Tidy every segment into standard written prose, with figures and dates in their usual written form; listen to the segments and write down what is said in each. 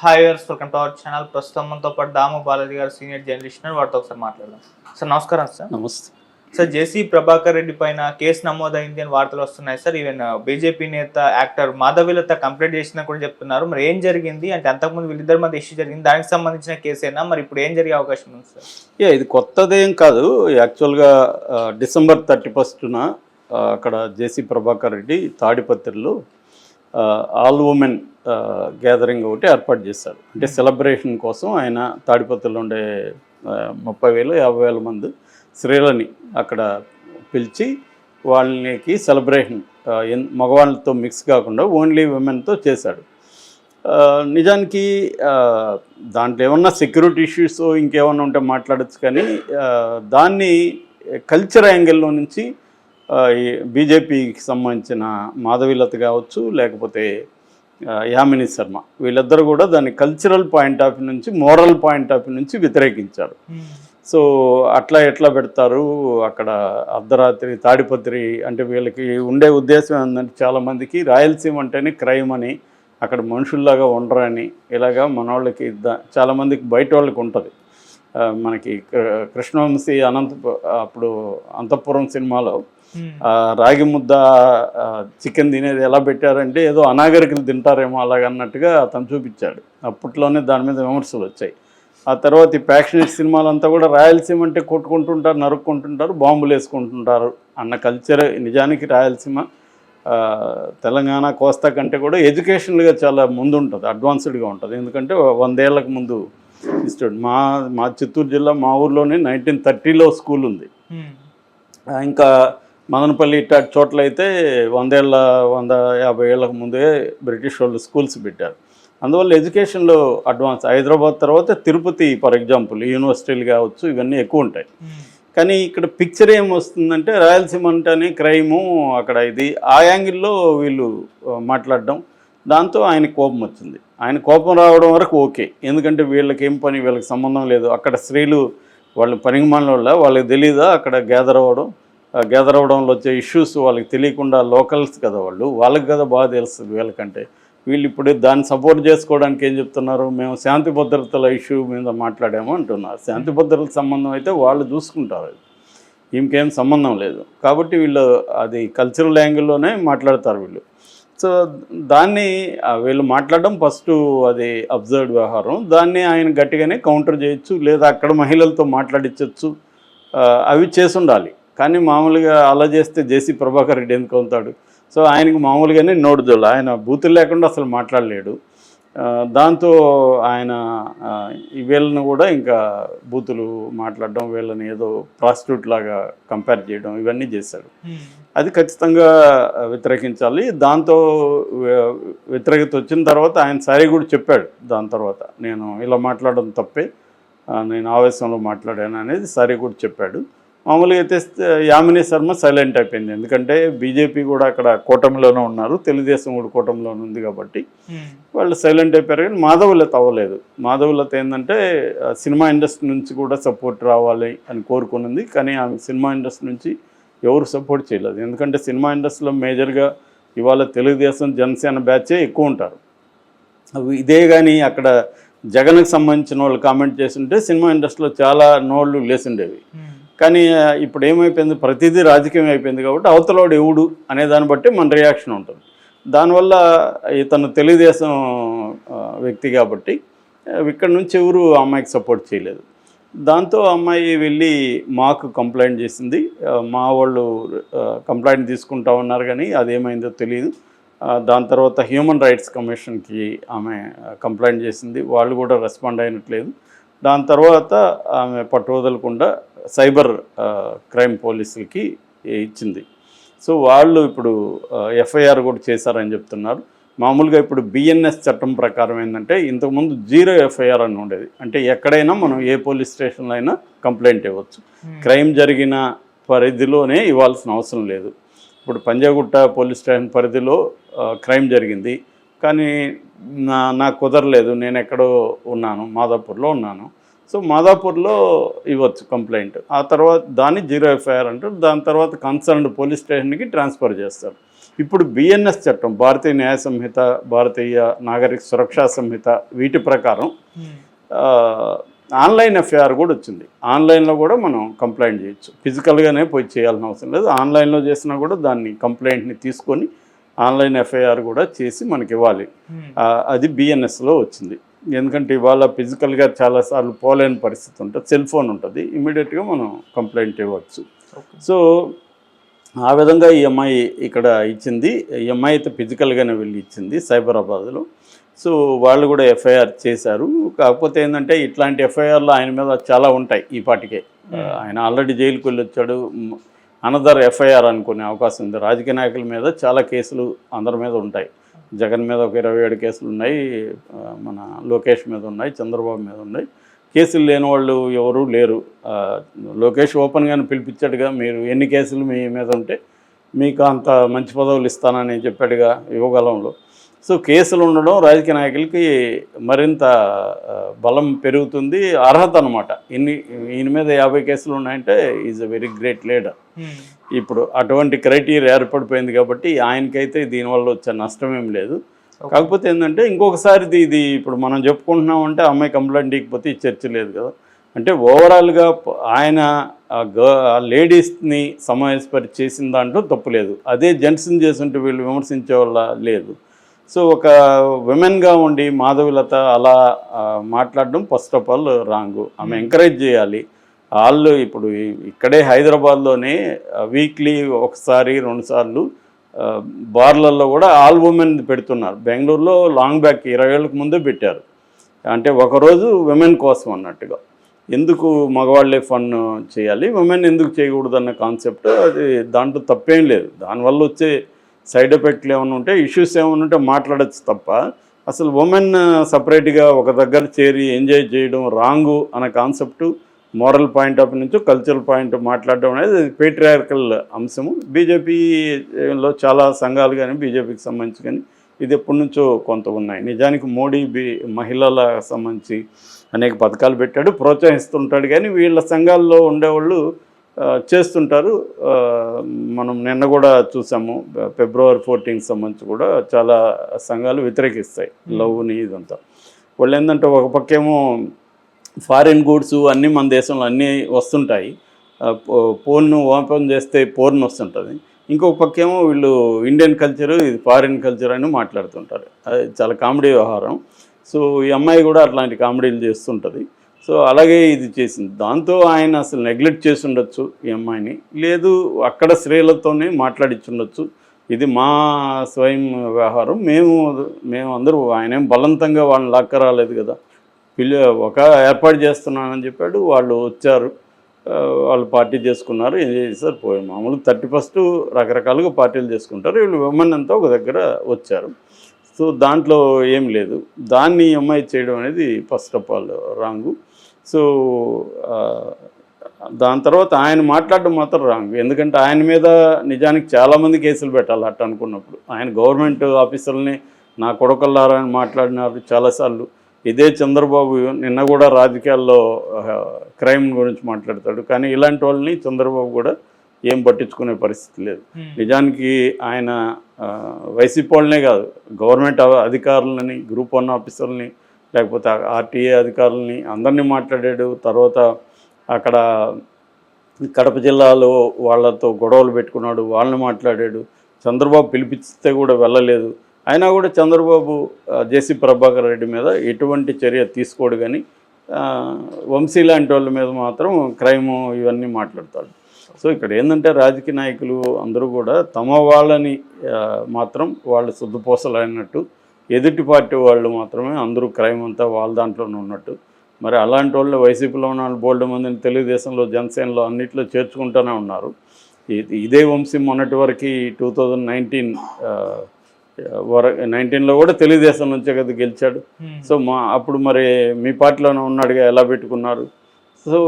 Hi viewers, welcome to our channel. ప్రస్తుతం మనతో పాటు దాము బాలాజీ గారు సీనియర్ జర్నలిస్ట్ ఉన్నారు. వారితో ఒకసారి మాట్లాడదాం. సార్ నమస్కారం. సార్ నమస్తే. సార్ జేసీ ప్రభాకర్ రెడ్డి పైన కేసు నమోదైంది అని వార్తలు వస్తున్నాయి సార్. ఈవెన్ బీజేపీ నేత యాక్టర్ మాధవీలత కంప్లైంట్ చేసిందని కూడా చెప్తున్నారు. మరి ఏం జరిగింది అంటే, అంతకుముందు వీళ్ళిద్దరి మధ్య ఇష్యూ జరిగింది, దానికి సంబంధించిన కేసేనా, మరి ఇప్పుడు ఏం జరిగే అవకాశం ఉంది సార్? ఇది కొత్తదేం కాదు. యాక్చువల్గా డిసెంబర్ 31న అక్కడ జేసీ ప్రభాకర్ రెడ్డి తాడిపత్రిలో ఆల్ ఉమెన్ గ్యాదరింగ్ ఒకటి ఏర్పాటు చేశారు. అంటే సెలబ్రేషన్ కోసం ఆయన తాడిపత్రిలో ఉండే 30,000 50,000 మంది స్త్రీలని అక్కడ పిలిచి వాళ్ళకి సెలబ్రేషన్ మగవాళ్ళతో మిక్స్ కాకుండా ఓన్లీ ఉమెన్తో చేశాడు. నిజానికి దాంట్లో ఏమన్నా సెక్యూరిటీ ఇష్యూస్ ఇంకేమన్నా ఉంటే మాట్లాడచ్చు, కానీ దాన్ని కల్చర్ యాంగిల్లో నుంచి ఈ బీజేపీకి సంబంధించిన మాధవీలత కావచ్చు, లేకపోతే యామిని శర్మ, వీళ్ళిద్దరూ కూడా దాన్ని కల్చరల్ పాయింట్ ఆఫ్ వ్యూ నుంచి, మోరల్ పాయింట్ ఆఫ్ వ్యూ నుంచి వ్యతిరేకించారు. సో అట్లా ఎట్లా పెడతారు అక్కడ అర్ధరాత్రి తాడిపత్రి అంటే? వీళ్ళకి ఉండే ఉద్దేశం ఏంటంటే, చాలామందికి రాయలసీమ అంటేనే క్రైమ్ అని, అక్కడ మనుషుల్లాగా ఉండరని, ఇలాగా మన వాళ్ళకి చాలామందికి బయట వాళ్ళకి ఉంటుంది. మనకి కృష్ణవంశీ అప్పుడు అంతఃపురం సినిమాలో రాగి ముద్ద చికెన్ తినేది ఎలా పెట్టారంటే, ఏదో అనాగరికులు తింటారేమో అలాగన్నట్టుగా అతను చూపించాడు. అప్పట్లోనే దాని మీద విమర్శలు వచ్చాయి. ఆ తర్వాత ఈ ప్యాషనేట్ సినిమాలంతా కూడా రాయలసీమ అంటే కొట్టుకుంటుంటారు, నరుక్కుంటుంటారు, బాంబులు వేసుకుంటుంటారు అన్న కల్చర్. నిజానికి రాయలసీమ తెలంగాణ కోస్తా కంటే కూడా ఎడ్యుకేషనల్గా చాలా ముందు ఉంటుంది, అడ్వాన్స్డ్గా ఉంటుంది. ఎందుకంటే 100 ఏళ్ళకు ముందు ఇస్తాడు. మా చిత్తూరు జిల్లా మా ఊర్లోనే 1930లో స్కూల్ ఉంది. ఇంకా మదనపల్లి ఇట్లాంటి చోట్ల అయితే 150 ఏళ్ళకు ముందే బ్రిటిష్ వాళ్ళు స్కూల్స్ పెట్టారు. అందువల్ల ఎడ్యుకేషన్లో అడ్వాన్స్. హైదరాబాద్ తర్వాత తిరుపతి ఫర్ ఎగ్జాంపుల్ యూనివర్సిటీలు కావచ్చు, ఇవన్నీ ఎక్కువ ఉంటాయి. కానీ ఇక్కడ పిక్చర్ ఏం వస్తుందంటే, రాయలసీమ అంటేనే క్రైము అక్కడ ఇది, ఆ యాంగిల్లో వీళ్ళు మాట్లాడడం. దాంతో ఆయన కోపం వచ్చింది. ఆయన కోపం రావడం వరకు ఓకే, ఎందుకంటే వీళ్ళకి ఏం పని, వీళ్ళకి సంబంధం లేదు. అక్కడ స్త్రీలు వాళ్ళు పనికిమాలిన వల్ల వాళ్ళకి తెలీదా అక్కడ గ్యాదర్ అవ్వడంలో వచ్చే ఇష్యూస్ వాళ్ళకి తెలియకుండా, లోకల్స్ కదా వాళ్ళకి కదా బాగా తెలుస్తుంది వీళ్ళకంటే. వీళ్ళు ఇప్పుడు దాన్ని సపోర్ట్ చేసుకోవడానికి ఏం చెప్తున్నారు, మేము శాంతి భద్రతల ఇష్యూ మీద మాట్లాడాము అంటున్నారు. శాంతి భద్రతల సంబంధం అయితే వాళ్ళు చూసుకుంటారు, ఇంకేం సంబంధం లేదు. కాబట్టి వీళ్ళు అది కల్చరల్ యాంగిల్లోనే మాట్లాడతారు వీళ్ళు. సో దాన్ని వీళ్ళు మాట్లాడడం ఫస్ట్ అది అబ్జర్వ్డ్ వ్యవహారం. దాన్ని ఆయన గట్టిగానే కౌంటర్ చేయొచ్చు, లేదా అక్కడ మహిళలతో మాట్లాడించవచ్చు, అవి చేసి ఉండాలి. కానీ మామూలుగా అలా చేస్తే జేసీ ప్రభాకర్ రెడ్డి ఎందుకు అవుతాడు? సో ఆయనకు మామూలుగానే నోడుదోళ్ళు, ఆయన బూతులు లేకుండా అసలు మాట్లాడలేడు. దాంతో ఆయన వీళ్ళని కూడా ఇంకా బూతులు మాట్లాడడం, వీళ్ళని ఏదో ప్రాస్టిట్యూట్ లాగా కంపేర్ చేయడం, ఇవన్నీ చేశాడు. అది ఖచ్చితంగా వ్యతిరేకించాలి. దాంతో వ్యతిరేకత వచ్చిన తర్వాత ఆయన సరే కూడా చెప్పాడు. దాని తర్వాత నేను ఇలా మాట్లాడడం తప్పే, నేను ఆవేశంలో మాట్లాడాను అనేది సరే కూడా చెప్పాడు. మామూలుగా అయితే యామిని శర్మ సైలెంట్ అయిపోయింది, ఎందుకంటే బీజేపీ కూడా అక్కడ కూటమిలోనే ఉన్నారు, తెలుగుదేశం కూడా కూటమిలోనే ఉంది కాబట్టి వాళ్ళు సైలెంట్ అయిపోయారు. కానీ మాధవీలత అవ్వలేదు. మాధవీలత ఏంటంటే సినిమా ఇండస్ట్రీ నుంచి కూడా సపోర్ట్ రావాలి అని కోరుకున్నది, కానీ ఆమె సినిమా ఇండస్ట్రీ నుంచి ఎవరు సపోర్ట్ చేయలేదు. ఎందుకంటే సినిమా ఇండస్ట్రీలో మేజర్గా ఇవాళ తెలుగుదేశం జనసేన బ్యాచే ఎక్కువ ఉంటారు. ఇదే కానీ అక్కడ జగన్కి సంబంధించిన వాళ్ళు కామెంట్ చేస్తుంటే సినిమా ఇండస్ట్రీలో చాలా నోళ్ళు లేసిండేవి. కానీ ఇప్పుడు ఏమైపోయింది, ప్రతిదీ రాజకీయం అయిపోయింది కాబట్టి అవతలోడు ఎవడు అనే దాన్ని బట్టి మన రియాక్షన్ ఉంటుంది. దానివల్ల ఇతను తెలుగుదేశం వ్యక్తి కాబట్టి ఇక్కడ నుంచి ఎవరు అమ్మాయికి సపోర్ట్ చేయలేదు. దాంతో అమ్మాయి వెళ్ళి మాకు కంప్లైంట్ చేసింది. మా వాళ్ళు కంప్లైంట్ తీసుకుంటా ఉన్నారు, కానీ అదేమైందో తెలియదు. దాని తర్వాత హ్యూమన్ రైట్స్ కమిషన్కి ఆమె కంప్లైంట్ చేసింది, వాళ్ళు కూడా రెస్పాండ్ అయినట్లేదు. దాని తర్వాత ఆమె పట్టు వదలకుండా సైబర్ క్రైమ్ పోలీసులకి ఇచ్చింది. సో వాళ్ళు ఇప్పుడు ఎఫ్ఐఆర్ కూడా చేశారని చెప్తున్నారు. మామూలుగా ఇప్పుడు బిఎన్ఎస్ చట్టం ప్రకారం ఏంటంటే, ఇంతకుముందు 0 ఎఫ్ఐఆర్ అని ఉండేది. అంటే ఎక్కడైనా మనం ఏ పోలీస్ స్టేషన్లో అయినా కంప్లైంట్ ఇవ్వచ్చు, క్రైమ్ జరిగిన పరిధిలోనే ఇవ్వాల్సిన అవసరం లేదు. ఇప్పుడు పంజాగుట్ట పోలీస్ స్టేషన్ పరిధిలో క్రైమ్ జరిగింది, కానీ నాకు కుదరలేదు, నేను ఎక్కడో ఉన్నాను, మాదాపూర్లో ఉన్నాను. సో మాదాపూర్లో ఇవ్వచ్చు కంప్లైంట్. ఆ తర్వాత దాన్ని 0 ఎఫ్ఐఆర్ అంటారు. దాని తర్వాత కన్సర్న్డ్ పోలీస్ స్టేషన్కి ట్రాన్స్ఫర్ చేస్తారు. ఇప్పుడు బిఎన్ఎస్ చట్టం, భారతీయ న్యాయ సంహిత, భారతీయ నాగరిక సురక్షా సంహిత, వీటి ప్రకారం ఆన్లైన్ ఎఫ్ఐఆర్ కూడా వచ్చింది. ఆన్లైన్లో కూడా మనం కంప్లైంట్ చేయొచ్చు, ఫిజికల్గానే పోయి చేయాల్సిన అవసరం లేదు. ఆన్లైన్లో చేసినా కూడా దాన్ని కంప్లైంట్ని తీసుకొని ఆన్లైన్ ఎఫ్ఐఆర్ కూడా చేసి మనకి ఇవ్వాలి. అది బిఎన్ఎస్లో వచ్చింది. ఎందుకంటే ఇవాళ ఫిజికల్గా చాలాసార్లు పోలేని పరిస్థితి ఉంటుంది, సెల్ ఫోన్ ఉంటుంది, ఇమీడియట్గా మనం కంప్లైంట్ ఇవ్వచ్చు. సో ఆ విధంగా ఈ అమ్మాయి ఇక్కడ ఇచ్చింది. ఈ అమ్మాయి అయితే ఫిజికల్గానే వెళ్ళి ఇచ్చింది సైబరాబాద్లో. సో వాళ్ళు కూడా ఎఫ్ఐఆర్ చేశారు. కాకపోతే ఏంటంటే ఇట్లాంటి ఎఫ్ఐఆర్లు ఆయన మీద చాలా ఉంటాయి ఈ పాటికే. ఆయన ఆల్రెడీ జైలుకి వెళ్ళి వచ్చాడు. అనదర్ ఎఫ్ఐఆర్ అనుకునే అవకాశం ఉంది. రాజకీయ నాయకుల మీద చాలా కేసులు అందరి మీద ఉంటాయి. జగన్ మీద ఒక 27 కేసులు ఉన్నాయి, మన లోకేష్ మీద ఉన్నాయి, చంద్రబాబు మీద ఉన్నాయి. కేసులు లేని వాళ్ళు ఎవరూ లేరు. లోకేష్ ఓపెన్గానే పిలిపించాడుగా, మీరు ఎన్ని కేసులు మీ మీద ఉంటే మీకు అంత మంచి పదవులు ఇస్తానని చెప్పాడుగా యువకాలంలో. సో కేసులు ఉండడం రాజకీయ నాయకులకి మరింత బలం పెరుగుతుంది, అర్హత అనమాట. ఈయన మీద 50 కేసులు ఉన్నాయంటే is a very great leader. ఇప్పుడు అటువంటి క్రైటీరియా ఏర్పడిపోయింది కాబట్టి ఆయనకైతే దీనివల్ల వచ్చే నష్టం ఏం లేదు. కాకపోతే ఏంటంటే ఇంకొకసారి ఇది ఇప్పుడు మనం చెప్పుకుంటున్నామంటే అమ్మాయి కంప్లైంట్ ఇకపోతే ఈ చర్చ లేదు కదా. అంటే ఓవరాల్గా ఆయన లేడీస్ని సమావేశపరి చేసిన దాంట్లో తప్పు లేదు. అదే జెంట్స్ని చేస్తుంటే వీళ్ళు విమర్శించే వాళ్ళ లేదు. సో ఒక విమెన్గా ఉండి మాధవిలత అలా మాట్లాడడం ఫస్ట్ ఆఫ్ ఆల్ రాంగు. ఆమె ఎంకరేజ్ చేయాలి. వాళ్ళు ఇప్పుడు ఇక్కడే హైదరాబాద్లోనే వీక్లీ 1-2 సార్లు బార్లలో కూడా ఆల్ ఉమెన్ పెడుతున్నారు. బెంగళూరులో లాంగ్ బ్యాక్ 20 ఏళ్ళకు ముందే పెట్టారు. అంటే ఒకరోజు విమెన్ కోసం అన్నట్టుగా. ఎందుకు మగవాళ్ళే ఫన్ చేయాలి, విమెన్ ఎందుకు చేయకూడదు అన్న కాన్సెప్ట్. అది దాంట్లో తప్పేం లేదు. దానివల్ల వచ్చే సైడ్ ఎఫెక్ట్లు ఏమైనా ఉంటే, ఇష్యూస్ ఏమైనా ఉంటే మాట్లాడచ్చు తప్ప అసలు ఉమెన్ సపరేట్గా ఒక దగ్గర చేరి ఎంజాయ్ చేయడం రాంగు అనే కాన్సెప్టు మోరల్ పాయింట్ ఆఫ్ నుంచి కల్చరల్ పాయింట్ మాట్లాడడం అనేది పేట్రియార్కల్ అంశము. బీజేపీలో చాలా సంఘాలు కానీ బీజేపీకి సంబంధించి కానీ ఇది ఎప్పటి నుంచో కొంత ఉన్నాయి. నిజానికి మోడీ మహిళల సంబంధించి అనేక పథకాలు పెట్టాడు, ప్రోత్సహిస్తుంటాడు. కానీ వీళ్ళ సంఘాల్లో ఉండేవాళ్ళు చేస్తుంటారు. మనం నిన్న కూడా చూసాము, February 14 సంబంధించి కూడా చాలా సంఘాలు వ్యతిరేకిస్తాయి లవ్ని ఇదంతా. వాళ్ళు ఏంటంటే ఒక పక్కేమో ఫారిన్ గూడ్స్ అన్నీ మన దేశంలో అన్నీ వస్తుంటాయి, పోర్ను ఓపెన్ చేస్తే పోర్న్ వస్తుంటుంది. ఇంకొక పక్కేమో వీళ్ళు ఇండియన్ కల్చరు ఇది ఫారిన్ కల్చర్ అని మాట్లాడుతుంటారు. అది చాలా కామెడీ వ్యవహారం. సో ఈ అమ్మాయి కూడా అట్లాంటి కామెడీలు చేస్తుంటుంది. సో అలాగే ఇది చేసింది. దాంతో ఆయన అసలు నెగ్లెక్ట్ చేసి ఉండొచ్చు ఈ అమ్మాయిని, లేదు అక్కడ స్త్రీలతోనే మాట్లాడించుండొచ్చు. ఇది మా స్వయం వ్యవహారం, మేము అందరూ, ఆయనేం బలవంతంగా వాళ్ళని లాక్కరాలేదు కదా. ఒక ఏర్పాటు చేస్తున్నానని చెప్పాడు, వాళ్ళు వచ్చారు, వాళ్ళు పార్టీ చేసుకున్నారు, ఎంజాయ్ చేశారు, పోయారు. మామూలుగా 31st రకరకాలుగా పార్టీలు చేసుకుంటారు, వీళ్ళు విమెన్ అంతా ఒక దగ్గర వచ్చారు. సో దాంట్లో ఏం లేదు. దాన్ని అమ్మాయి చేయడం అనేది first of all wrong. So దాని తర్వాత ఆయన మాట్లాడడం మాత్రం రాంగ్. ఎందుకంటే ఆయన మీద నిజానికి చాలామంది కేసులు పెట్టాలి అట్ట అనుకున్నప్పుడు. ఆయన గవర్నమెంట్ ఆఫీసర్ని నా కొడకల్లారా అని మాట్లాడినారు చాలాసార్లు. ఇదే చంద్రబాబు నిన్న కూడా రాజకీయాల్లో క్రైమ్ గురించి మాట్లాడతాడు. కానీ ఇలాంటి వాళ్ళని చంద్రబాబు కూడా ఏం పట్టించుకునే పరిస్థితి లేదు. నిజానికి ఆయన వైసీపీ వాళ్ళనే కాదు, గవర్నమెంట్ అధికారులని, గ్రూప్ 1 ఆఫీసర్లని, లేకపోతే ఆర్టీఏ అధికారులని అందరినీ మాట్లాడాడు. తర్వాత అక్కడ కడప జిల్లాలో వాళ్ళతో గొడవలు పెట్టుకున్నాడు, వాళ్ళని మాట్లాడాడు. చంద్రబాబు పిలిపిస్తే కూడా వెళ్ళలేదు. అయినా కూడా చంద్రబాబు జేసీ ప్రభాకర్ రెడ్డి మీద ఎటువంటి చర్య తీసుకోడు. కానీ వంశీ లాంటి వాళ్ళ మీద మాత్రం క్రైము ఇవన్నీ మాట్లాడతాడు. సో ఇక్కడ ఏంటంటే రాజకీయ నాయకులు అందరూ కూడా తమ వాళ్ళని మాత్రం వాళ్ళు శుద్ధపోసలు అయినట్టు, ఎదుటి పార్టీ వాళ్ళు మాత్రమే అందరూ క్రైమ్ అంతా వాళ్ళ దాంట్లోనే ఉన్నట్టు. మరి అలాంటి వాళ్ళు వైసీపీలో ఉన్న వాళ్ళు బోల్డ్ మందిని తెలుగుదేశంలో, జనసేనలో అన్నింటిలో చేర్చుకుంటూనే ఉన్నారు. ఇదే వంశీ మొన్నటి వరకు 2019లో కూడా తెలుగుదేశం నుంచే కదా గెలిచాడు. సో అప్పుడు మరి మీ పార్టీలోనే ఉన్నాడుగా, ఎలా పెట్టుకున్నారు? సో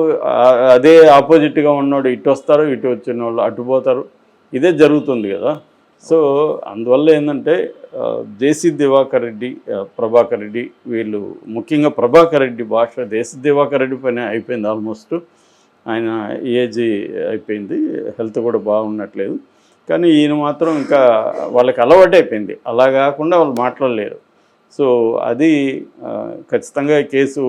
అదే ఆపోజిట్గా ఉన్నాడు, ఇటు వస్తారు, ఇటు వచ్చిన వాళ్ళు అటు పోతారు. ఇదే జరుగుతుంది కదా. సో అందువల్ల ఏంటంటే జేసీ దివాకర్ రెడ్డి, ప్రభాకర్ రెడ్డి, వీళ్ళు ముఖ్యంగా ప్రభాకర్ రెడ్డి భాష జేసీ దివాకర్ రెడ్డి పైన అయిపోయింది ఆల్మోస్ట్. ఆయన ఏజ్ అయిపోయింది, హెల్త్ కూడా బాగున్నట్లేదు. కానీ ఈయన మాత్రం ఇంకా వాళ్ళకి అలవాటైపోయింది, అలా కాకుండా వాళ్ళు మాట్లాడలేరు. సో అది ఖచ్చితంగా కేసు